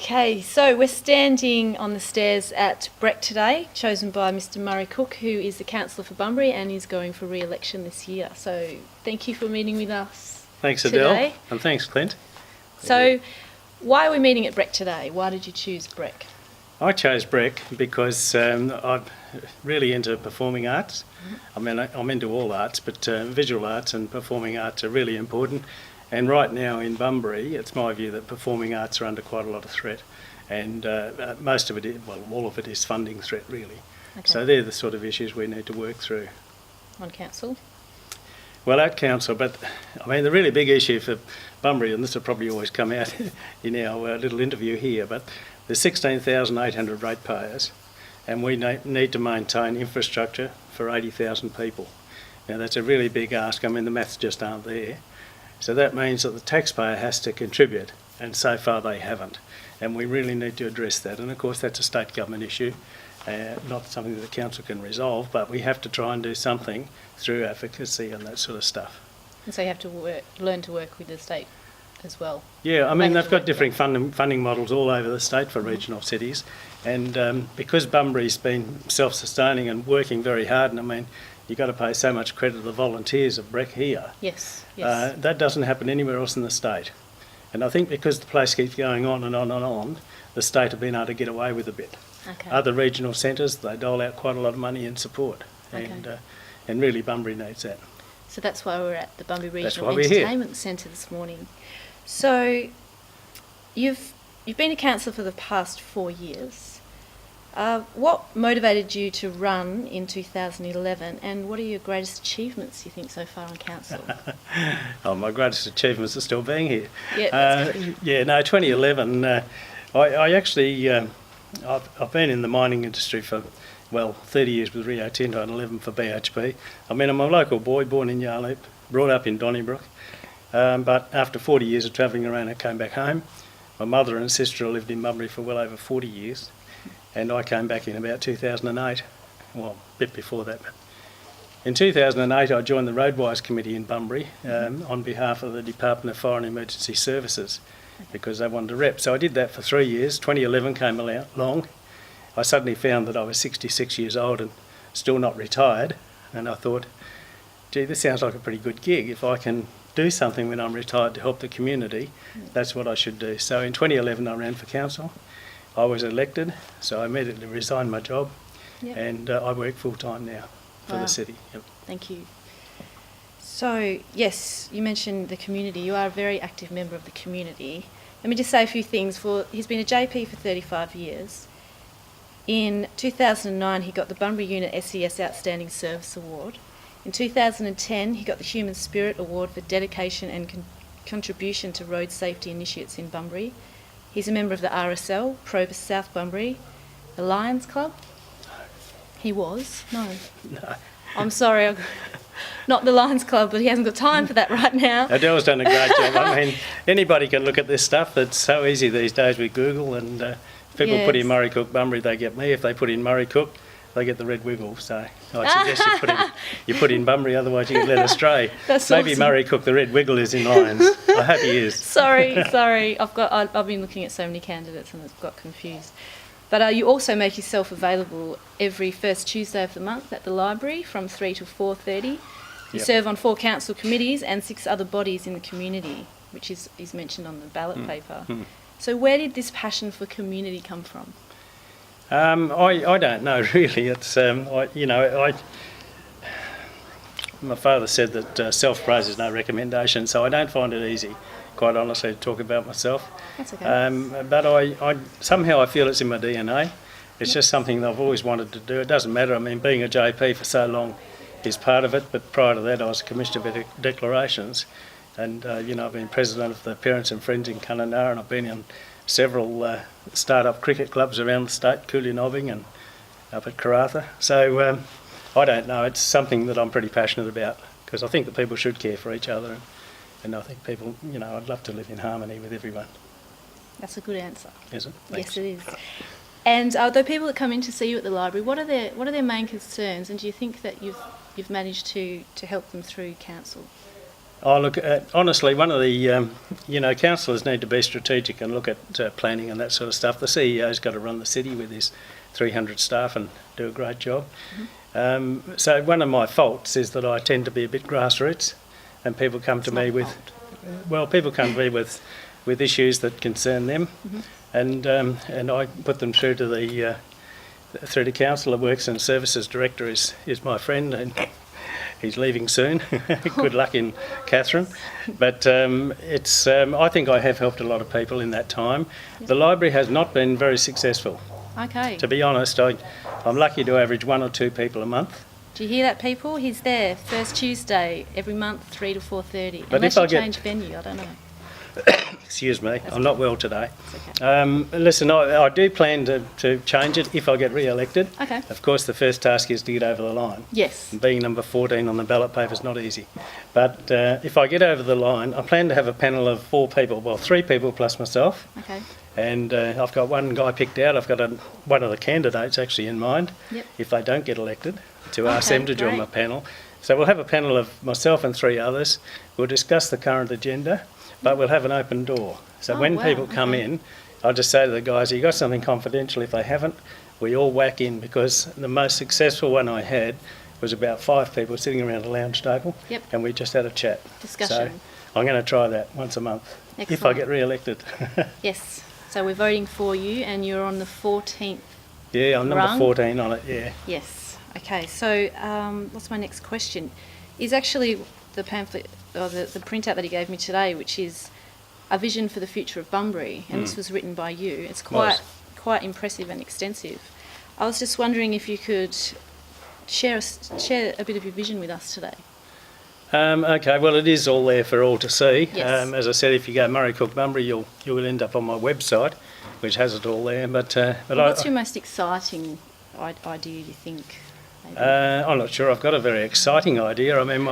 Okay, so we're standing on the stairs at Breck today, chosen by Mr Murray Cook, who is the councillor for Bunbury and is going for re-election this year. So thank you for meeting with us. Thanks, today. Adele, and thanks, Clint. So why are we meeting at Breck today? Why did you choose Breck? I chose Breck because I'm really into performing arts. I mean, I'm into all arts, but visual arts and performing arts are really important. And right now in Bunbury, it's my view that performing arts are under quite a lot of threat. And most of it, all of it is funding threat, really. Okay. So they're the sort of issues we need to work through. On council? Well, at council, but I mean, the really big issue for Bunbury, and this will probably always come out in our little interview here, but there's 16,800 ratepayers, and we need to maintain infrastructure for 80,000 people. Now, that's a really big ask. I mean, the maths just aren't there. So that means that the taxpayer has to contribute, and so far they haven't. And we really need to address that. And of course, that's a state government issue, not something that the council can resolve, but we have to try and do something through advocacy and that sort of stuff. And so you have to learn to work with the state as well? Yeah, I mean, they've got different funding models all over the state for regional cities. And because Bunbury's been self-sustaining and working very hard, and I mean, you've got to pay so much credit to the volunteers of Breck here. Yes. That doesn't happen anywhere else in the state. And I think because the place keeps going on and on and on, the state have been able to get away with a bit. Okay. Other regional centres, they dole out quite a lot of money in support. Okay. And really Bunbury needs that. So that's why we're at the Bunbury Regional Entertainment Centre this morning. So you've been a councillor for the past 4 years. What motivated you to run in 2011, and what are your greatest achievements, you think, so far on council? Oh, my greatest achievements are still being here. Yeah, 2011, I actually, I've been in the mining industry for, 30 years with Rio Tinto and 11 for BHP. I mean, I'm a local boy, born in Yarloop, brought up in Donnybrook, but after 40 years of travelling around, I came back home. My mother and sister lived in Bunbury for well over 40 years. And I came back in about 2008, well, a bit before that. But in 2008, I joined the Roadwise Committee in Bunbury on behalf of the Department of Fire and Emergency Services because they wanted a rep. So I did that for 3 years. 2011 came along. I suddenly found that I was 66 years old and still not retired. And I thought, gee, this sounds like a pretty good gig. If I can do something when I'm retired to help the community, that's what I should do. So in 2011, I ran for council. I was elected, so I immediately resigned my job, and I work full-time now for the city. Yep. Thank you. So, yes, you mentioned the community. You are a very active member of the community. Let me just say a few things. He's been a JP for 35 years. In 2009, he got the Bunbury Unit SES Outstanding Service Award. In 2010, he got the Human Spirit Award for dedication and contribution to road safety initiatives in Bunbury. He's a member of the RSL, Probus South Bunbury, the Lions Club. He was? No. I'm sorry, not the Lions Club, but he hasn't got time for that right now. Adele's done a great job. I mean, anybody can look at this stuff. It's so easy these days with Google, and if people put in Murray Cook Bunbury, they get me. If they put in Murray Cook, they get the red wiggle. So I suggest you put in Bunbury, otherwise you get led astray. That's Maybe awesome. Murray Cook, the red wiggle, is in Lions. I hope he is. Sorry. I've been looking at so many candidates and I've got confused. But you also make yourself available every first Tuesday of the month at the library from 3 to 4:30. You serve on 4 council committees and 6 other bodies in the community, which is mentioned on the ballot paper. So where did this passion for community come from? I don't know really. It's my father said that self-praise is no recommendation, so I don't find it easy, quite honestly, to talk about myself. That's okay. But I somehow I feel it's in my DNA. It's just something that I've always wanted to do. It doesn't matter. I mean, being a JP for so long is part of it, but prior to that I was a Commissioner of Declarations, and I've been President of the Parents and Friends in Kununurra, and I've been in several start-up cricket clubs around the state, Coolinobbing and up at Karratha. So I don't know, it's something that I'm pretty passionate about because I think that people should care for each other, and I think people, I'd love to live in harmony with everyone. That's a good answer. Is it? Yes, Thanks. it is. And the people that come in to see you at the library, what are their main concerns, and do you think that you've managed to help them through council? Oh, look, honestly, one of the, councillors need to be strategic and look at planning and that sort of stuff. The CEO's got to run the city with his 300 staff and do a great job. So one of my faults is that I tend to be a bit grassroots, and people come to me with, with issues that concern them, and I put them through to the council. The Works and Services Director is my friend, and he's leaving soon. Good luck in Catherine. But I think I have helped a lot of people in that time. The library has not been very successful. Okay. To be honest, I'm lucky to average 1 or 2 people a month. Do you hear that, people? He's there first Tuesday every month, 3 to 4:30. But Unless if I you get- change venue, I don't know. Excuse me, I'm not well today. It's okay. Listen, I do plan to change it if I get re-elected. Okay. Of course, the first task is to get over the line. Yes. And being number 14 on the ballot paper is not easy. But if I get over the line, I plan to have a panel of 4 people, well, 3 people plus myself. Okay. And I've got one guy picked out. I've got one of the candidates actually in mind, Yep. if they don't get elected, to ask Okay, them to join great. my panel. So we'll have a panel of myself and 3 others. We'll discuss the current agenda, but we'll have an open door. So Oh, when wow, people come okay. in, I'll just say to the guys, you got something confidential? If they haven't, we all whack in, because the most successful one I had was about 5 people sitting around a lounge table, Yep. and we just had a chat. Discussion. So I'm going to try that once a month, if I Excellent. get re-elected. Yes. So we're voting for you, and you're on the 14th. Yeah, I'm number Rung? 14 on it, yeah. Yes. Okay. So what's my next question? Is actually the pamphlet or the printout that he gave me today, which is a vision for the future of Bunbury, and this was written by you. It's quite impressive and extensive. I was just wondering if you could share a bit of your vision with us today. Okay, well, it is all there for all to see. Yes. As I said, if you go Murray Cook Bunbury, you'll end up on my website, which has it all there. But What's your most exciting idea, you think? Maybe? I'm not sure I've got a very exciting idea. I mean,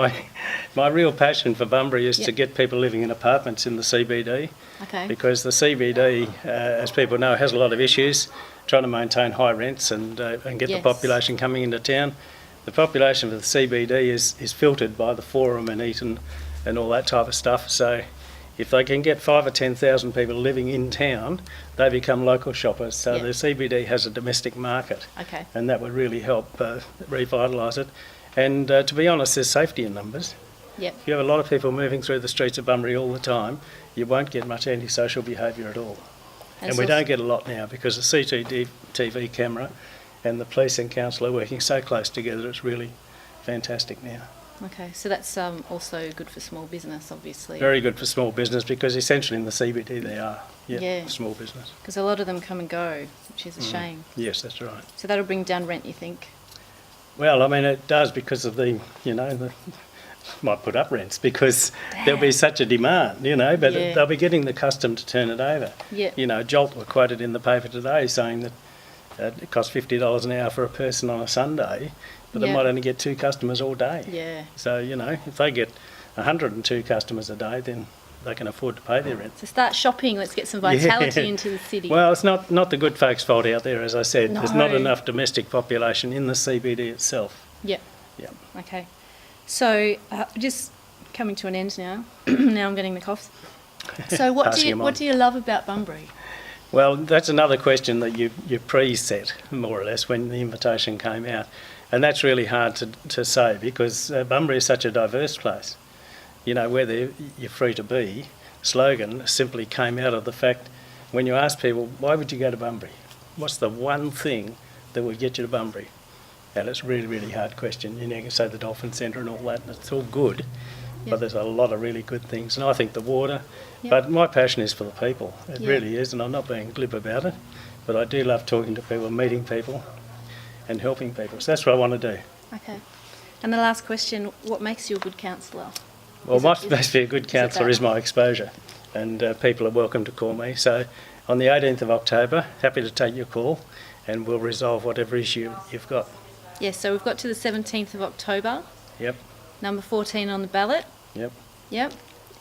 my real passion for Bunbury is to Yep. get people living in apartments in the CBD, Okay. because the CBD, as people know, has a lot of issues, trying to maintain high rents and get the Yes. population coming into town. The population for the CBD is filtered by the Forum and Eaton and all that type of stuff. So if they can get 5,000 or 10,000 people living in town, they become local shoppers. So Yeah. the CBD has a domestic market, Okay. and that would really help revitalise it. And to be honest, there's safety in numbers. Yep. If you have a lot of people moving through the streets of Bunbury all the time, you won't get much antisocial behaviour at all. And it's we also- don't get a lot now, because the CCTV camera and the police and council are working so close together. It's really fantastic now. Okay, so that's also good for small business, obviously. Very good for small business, because essentially in the CBD they are Yeah. small business. Because a lot of them come and go, which is a shame. Yes, that's right. So that'll bring down rent, you think? Well, I mean, it does, because of the might put up rents, because there'll be such a demand, but Yeah. they'll be getting the custom to turn it over. Yeah. Jolt were quoted in the paper today saying that it costs $50 an hour for a person on a Sunday, but they Yeah. might only get 2 customers all day. Yeah. So, if they get 102 customers a day, then they can afford to pay their rent. So start shopping. Let's get some vitality into the city. Well, it's not the good folks' fault out there, as I said. There's not No. enough domestic population in the CBD itself. Yep. Yeah. Okay. So just coming to an end now. Now I'm getting the coughs. So what Passing 'em on. do you love about Bunbury? Well, that's another question that you preset, more or less, when the invitation came out. And that's really hard to say, because Bunbury is such a diverse place. Where you're free to be slogan simply came out of the fact, when you ask people, why would you go to Bunbury? What's the one thing that would get you to Bunbury? And it's a really, really hard question. You can say the Dolphin Centre and all that, and it's all good, Yep. but there's a lot of really good things. And I think the water, Yep. but my passion is for the people. It Yeah. really is, and I'm not being glib about it, but I do love talking to people, meeting people and helping people. So that's what I want to do. Okay. And the last question, what makes you a good councillor? Well, Is my it- supposed to be a good councillor that? is my exposure, and people are welcome to call me. So on the 18th of October, happy to take your call, and we'll resolve whatever issue you've got. Yes, so we've got to the 17th of October, Yep, number 14 on the ballot. yep. Yep.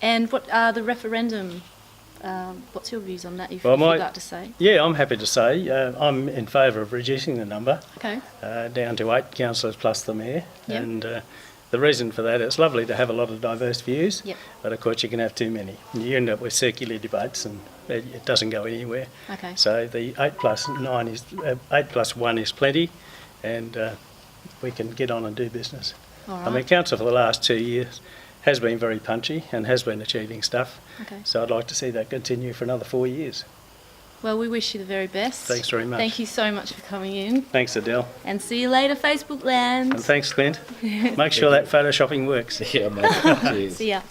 And what are the referendum? What's your views on that, if Well, you'd like to say? Yeah, I'm happy to say I'm in favour of reducing the number Okay. down to 8 councillors plus the mayor, Yep. and the reason for that, it's lovely to have a lot of diverse views, Yep. but of course you can have too many. You end up with circular debates and it doesn't go anywhere. Okay. So the 8+9 is 8+1 is plenty, and we can get on and do business. All right. I mean, council for the last 2 years has been very punchy and has been achieving stuff. Okay. So I'd like to see that continue for another 4 years. Well, we wish you the very best. Thanks very much. Thank you so much for coming in. Thanks, Adele. And see you later, Facebook land. And thanks, Clint. Make sure that photoshopping works. Yeah, mate. Cheers. See ya.